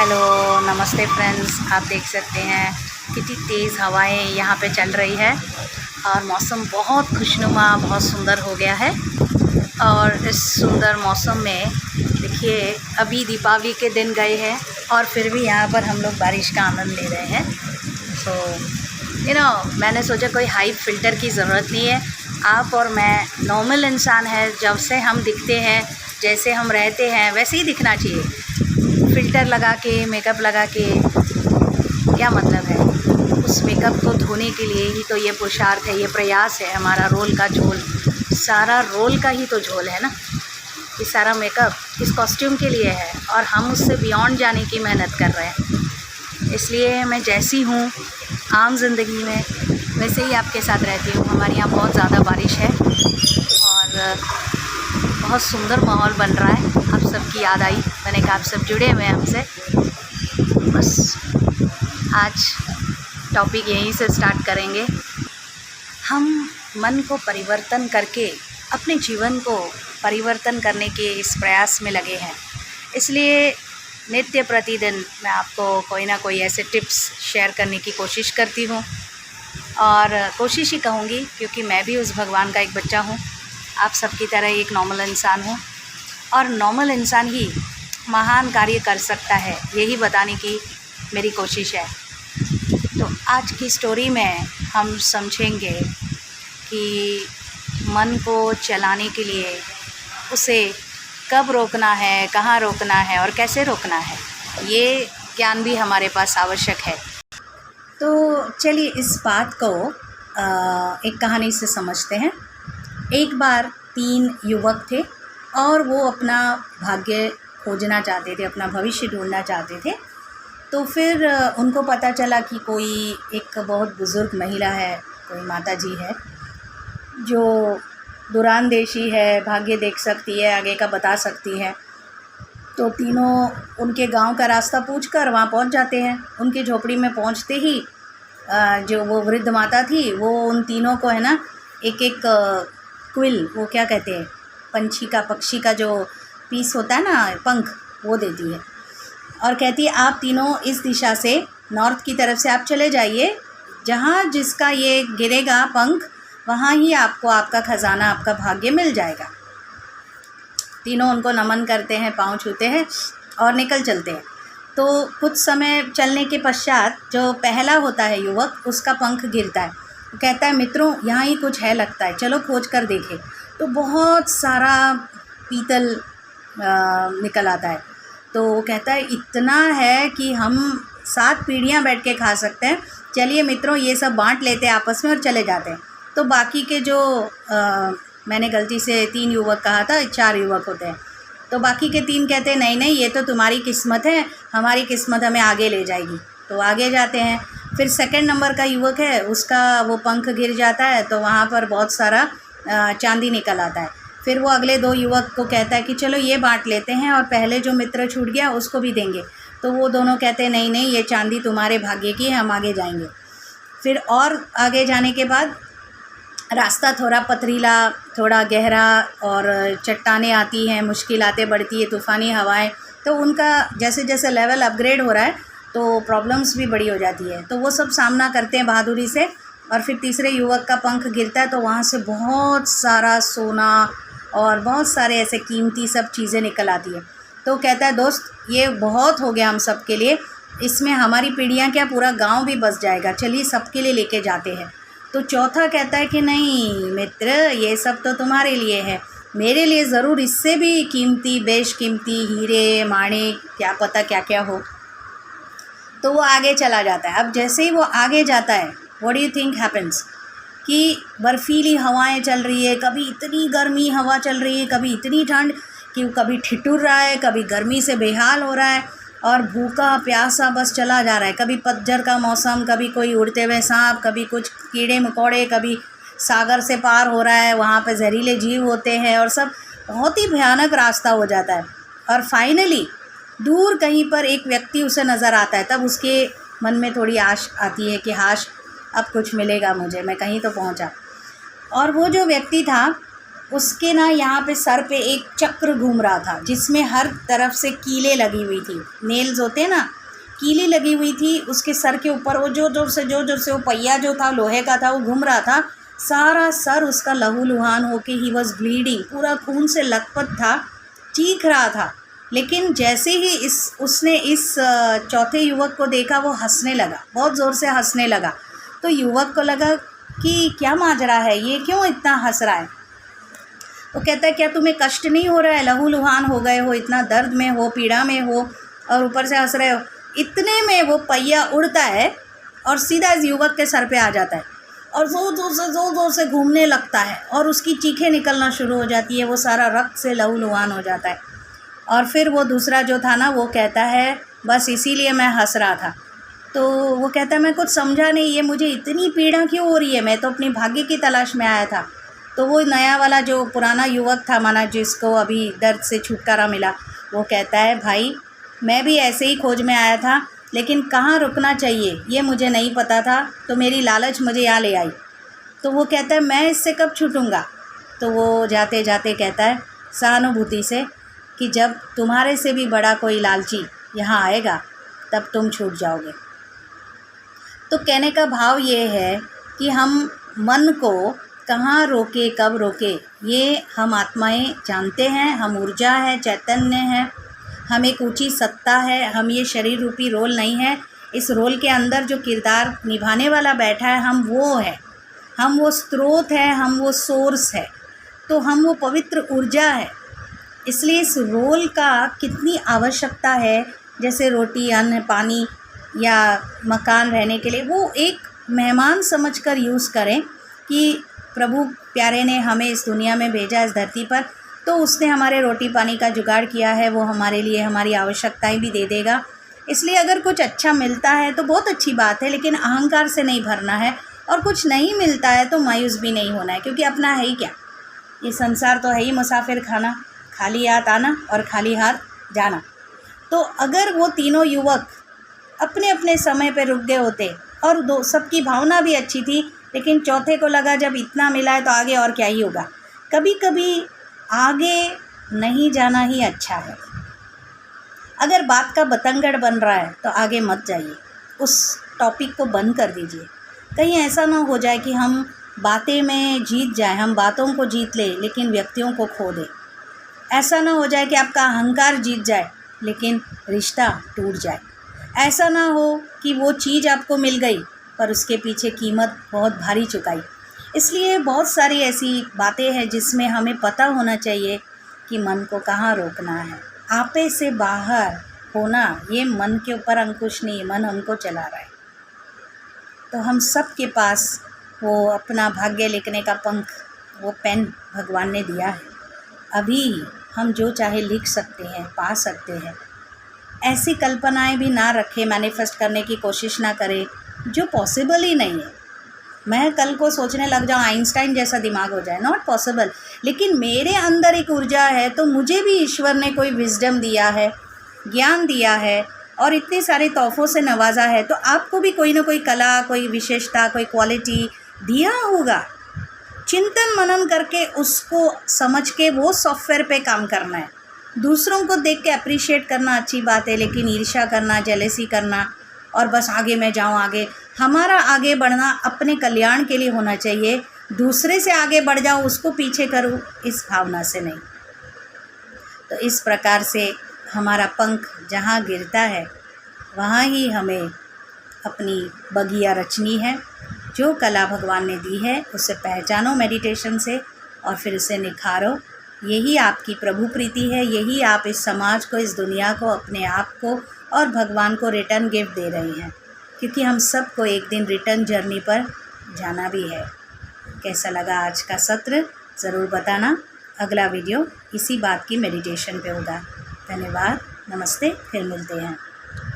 Hello नमस्ते friends, आप देख सकते हैं कितनी तेज़ हवाएं यहाँ पे चल रही है और मौसम बहुत खुशनुमा, बहुत सुंदर हो गया है। और इस सुंदर मौसम में देखिए, अभी दीपावली के दिन गए हैं और फिर भी यहाँ पर हम लोग बारिश का आनंद ले रहे हैं। तो मैंने सोचा कोई हाई फिल्टर की ज़रूरत नहीं है। आप और मैं नॉर्मल इंसान है, जब से हम दिखते हैं, जैसे हम रहते हैं वैसे ही दिखना चाहिए। फ़िल्टर लगा के, मेकअप लगा के क्या मतलब है? उस मेकअप को धोने के लिए ही तो ये पुरुषार्थ है, ये प्रयास है, हमारा रोल का झोल, सारा रोल का ही तो झोल है ना। ये सारा मेकअप इस कॉस्ट्यूम के लिए है और हम उससे बियॉन्ड जाने की मेहनत कर रहे हैं। इसलिए मैं जैसी हूँ आम ज़िंदगी में, वैसे ही आपके साथ रहती हूँ। हमारे यहाँ बहुत ज़्यादा बारिश है और बहुत सुंदर माहौल बन रहा है। आप सबकी याद आई, मैंने कहा आप सब जुड़े हुए हैं हमसे। बस आज टॉपिक यहीं से स्टार्ट करेंगे। हम मन को परिवर्तन करके अपने जीवन को परिवर्तन करने के इस प्रयास में लगे हैं। इसलिए नित्य प्रतिदिन मैं आपको कोई ना कोई ऐसे टिप्स शेयर करने की कोशिश करती हूँ और कोशिश ही कहूँगी, क्योंकि मैं भी उस भगवान का एक बच्चा हूँ। आप सबकी तरह एक नॉर्मल इंसान हूँ और नॉर्मल इंसान ही महान कार्य कर सकता है, यही बताने की मेरी कोशिश है। तो आज की स्टोरी में हम समझेंगे कि मन को चलाने के लिए उसे कब रोकना है, कहाँ रोकना है और कैसे रोकना है, ये ज्ञान भी हमारे पास आवश्यक है। तो चलिए इस बात को एक कहानी से समझते हैं। एक बार 3 युवक थे और वो अपना भाग्य खोजना चाहते थे, अपना भविष्य ढूंढना चाहते थे। तो फिर उनको पता चला कि कोई एक बहुत बुज़ुर्ग महिला है, कोई माता जी है, जो दूरांदेशी है, भाग्य देख सकती है, आगे का बता सकती है। तो तीनों उनके गांव का रास्ता पूछकर वहाँ पहुँच जाते हैं। उनकी झोपड़ी में पहुँचते ही जो वो वृद्ध माता थी, वो उन तीनों को है ना एक एक क्विल, वो क्या कहते हैं, पक्षी का जो पीस होता है ना, पंख, वो देती है और कहती है आप तीनों इस दिशा से, नॉर्थ की तरफ से आप चले जाइए, जहाँ जिसका ये गिरेगा पंख, वहाँ ही आपको आपका ख़जाना, आपका भाग्य मिल जाएगा। तीनों उनको नमन करते हैं, पाँव छूते हैं और निकल चलते हैं। तो कुछ समय चलने के पश्चात जो पहला होता है युवक, उसका पंख गिरता है। कहता है मित्रों, यहाँ ही कुछ है लगता है, चलो खोज कर देखें। तो बहुत सारा पीतल निकल आता है। तो वो कहता है इतना है कि हम 7 पीढ़ियाँ बैठ के खा सकते हैं। चलिए मित्रों, ये सब बांट लेते हैं आपस में और चले जाते हैं। तो बाकी के जो मैंने गलती से 3 युवक कहा था, 4 युवक होते हैं। तो बाकी के 3 कहते हैं नहीं नहीं, ये तो तुम्हारी किस्मत है, हमारी किस्मत हमें आगे ले जाएगी। तो आगे जाते हैं। फिर सेकंड नंबर का युवक है, उसका वो पंख गिर जाता है, तो वहाँ पर बहुत सारा चांदी निकल आता है। फिर वो अगले 2 युवक को कहता है कि चलो ये बांट लेते हैं और पहले जो मित्र छूट गया उसको भी देंगे। तो वो दोनों कहते हैं नहीं नहीं, ये चांदी तुम्हारे भाग्य की है, हम आगे जाएंगे। फिर और आगे जाने के बाद रास्ता थोड़ा पथरीला, थोड़ा गहरा और चट्टानें आती हैं, मुश्किलातें बढ़ती है, तूफ़ानी हवाएं। तो उनका जैसे जैसे लेवल अपग्रेड हो रहा है तो प्रॉब्लम्स भी बड़ी हो जाती है। तो वो सब सामना करते हैं बहादुरी से। और फिर तीसरे युवक का पंख गिरता है तो वहाँ से बहुत सारा सोना और बहुत सारे ऐसे कीमती सब चीज़ें निकल आती है। तो कहता है दोस्त, ये बहुत हो गया हम सब के लिए, इसमें हमारी पीढ़ियाँ क्या, पूरा गाँव भी बस जाएगा, चलिए सबके लिए लेके जाते हैं। तो चौथा कहता है कि नहीं मित्र, ये सब तो तुम्हारे लिए है, मेरे लिए ज़रूर इससे भी कीमती, बेशकीमती हीरे माणिक, क्या पता क्या क्या हो। तो वो आगे चला जाता है। अब जैसे ही वो आगे जाता है, what do you think happens, कि बर्फ़ीली हवाएं चल रही है, कभी इतनी गर्मी हवा चल रही है, कभी इतनी ठंड कि कभी ठिठुर रहा है, कभी गर्मी से बेहाल हो रहा है और भूखा प्यासा बस चला जा रहा है। कभी पतझड़ का मौसम, कभी कोई उड़ते हुए सांप, कभी कुछ कीड़े मकोड़े, कभी सागर से पार हो रहा है, वहाँ पे जहरीले जीव होते हैं और सब बहुत ही भयानक रास्ता हो जाता है। और फाइनली दूर कहीं पर एक व्यक्ति उसे नज़र आता है। तब उसके मन में थोड़ी आश आती है कि हाश अब कुछ मिलेगा मुझे, मैं कहीं तो पहुँचा। और वो जो व्यक्ति था उसके ना यहाँ पे सर पे एक चक्र घूम रहा था जिसमें हर तरफ से कीलें लगी हुई थी, नेल्स होते हैं ना, कीलें लगी हुई थी उसके सर के ऊपर। वो जो जोर से वो पहिया जो था लोहे का था वो घूम रहा था, सारा सर उसका लहूलुहान होके ही वॉज ब्लीडिंग, पूरा खून से लथपथ था, चीख रहा था। लेकिन जैसे ही उसने इस चौथे युवक को देखा वो हंसने लगा, बहुत ज़ोर से हंसने लगा। तो युवक को लगा कि क्या माजरा है, ये क्यों इतना हंस रहा है। तो कहता है क्या तुम्हें कष्ट नहीं हो रहा है, लहूलुहान हो गए हो, इतना दर्द में हो, पीड़ा में हो और ऊपर से हंस रहे हो। इतने में वो पहिया उड़ता है और सीधा इस युवक के सर पे आ जाता है और ज़ोर से घूमने लगता है और उसकी चीखें निकलना शुरू हो जाती है, वो सारा रक्त से लहूलुहान हो जाता है। और फिर वो दूसरा जो था ना वो कहता है बस इसीलिए मैं हंस रहा था। तो वो कहता है मैं कुछ समझा नहीं, ये मुझे इतनी पीड़ा क्यों हो रही है, मैं तो अपनी भाग्य की तलाश में आया था। तो वो नया वाला जो पुराना युवक था माना जिसको अभी दर्द से छुटकारा मिला, वो कहता है भाई मैं भी ऐसे ही खोज में आया था, लेकिन कहाँ रुकना चाहिए ये मुझे नहीं पता था, तो मेरी लालच मुझे यहाँ ले आई। तो वो कहता है मैं इससे कब छूटूंगा। तो वो जाते जाते कहता है सहानुभूति से कि जब तुम्हारे से भी बड़ा कोई लालची यहाँ आएगा तब तुम छूट जाओगे। तो कहने का भाव ये है कि हम मन को कहाँ रोके, कब रोके, ये हम आत्माएं जानते हैं। हम ऊर्जा है, चैतन्य है, हम एक ऊंची सत्ता है, हम ये शरीर रूपी रोल नहीं है। इस रोल के अंदर जो किरदार निभाने वाला बैठा है हम वो है, हम वो स्रोत है, हम वो सोर्स है, तो हम वो पवित्र ऊर्जा है। इसलिए इस रोल का कितनी आवश्यकता है, जैसे रोटी, अन्न, पानी या मकान रहने के लिए, वो एक मेहमान समझकर यूज़ करें कि प्रभु प्यारे ने हमें इस दुनिया में भेजा, इस धरती पर, तो उसने हमारे रोटी पानी का जुगाड़ किया है, वो हमारे लिए हमारी आवश्यकताएं भी दे देगा। इसलिए अगर कुछ अच्छा मिलता है तो बहुत अच्छी बात है, लेकिन अहंकार से नहीं भरना है, और कुछ नहीं मिलता है तो मायूस भी नहीं होना है, क्योंकि अपना है ही क्या, ये संसार तो है ही मुसाफिर खाना, खाली हाथ आना और खाली हाथ जाना। तो अगर वो तीनों युवक अपने अपने समय पर रुक गए होते और दो सबकी भावना भी अच्छी थी, लेकिन चौथे को लगा जब इतना मिला है तो आगे और क्या ही होगा। कभी कभी आगे नहीं जाना ही अच्छा है। अगर बात का बतंगड़ बन रहा है तो आगे मत जाइए, उस टॉपिक को बंद कर दीजिए। कहीं ऐसा ना हो जाए कि हम बातें में जीत जाए, हम बातों को जीत ले लेकिन व्यक्तियों को खो दे। ऐसा ना हो जाए कि आपका अहंकार जीत जाए लेकिन रिश्ता टूट जाए। ऐसा ना हो कि वो चीज़ आपको मिल गई पर उसके पीछे कीमत बहुत भारी चुकाई। इसलिए बहुत सारी ऐसी बातें हैं जिसमें हमें पता होना चाहिए कि मन को कहाँ रोकना है। आपे से बाहर होना, ये मन के ऊपर अंकुश नहीं, मन हमको चला रहा है। तो हम सब के पास वो अपना भाग्य लिखने का पंख, वो पेन भगवान ने दिया है। अभी हम जो चाहे लिख सकते हैं, पा सकते हैं। ऐसी कल्पनाएं भी ना रखें, मैनिफेस्ट करने की कोशिश ना करें जो पॉसिबल ही नहीं है। मैं कल को सोचने लग जाऊँ आइंस्टाइन जैसा दिमाग हो जाए, नॉट पॉसिबल। लेकिन मेरे अंदर एक ऊर्जा है, तो मुझे भी ईश्वर ने कोई विजडम दिया है, ज्ञान दिया है और इतने सारे तोहफ़ों से नवाजा है, तो आपको भी कोई ना कोई कला, कोई विशेषता, कोई क्वालिटी दिया होगा। चिंतन मनन करके उसको समझ के वो सॉफ्टवेयर पे काम करना है। दूसरों को देख के अप्रिशिएट करना अच्छी बात है, लेकिन ईर्ष्या करना, जेलेसी करना और बस आगे मैं जाऊँ आगे, हमारा आगे बढ़ना अपने कल्याण के लिए होना चाहिए। दूसरे से आगे बढ़ जाऊँ, उसको पीछे करूँ, इस भावना से नहीं। तो इस प्रकार से हमारा पंख जहाँ गिरता है वहाँ ही हमें अपनी बगिया रचनी है। जो कला भगवान ने दी है उसे पहचानो मेडिटेशन से और फिर उसे निखारो। यही आपकी प्रभु प्रीति है, यही आप इस समाज को, इस दुनिया को, अपने आप को और भगवान को रिटर्न गिफ्ट दे रहे हैं, क्योंकि हम सबको एक दिन रिटर्न जर्नी पर जाना भी है। कैसा लगा आज का सत्र ज़रूर बताना। अगला वीडियो इसी बात की मेडिटेशन पे होगा। धन्यवाद, नमस्ते, फिर मिलते हैं।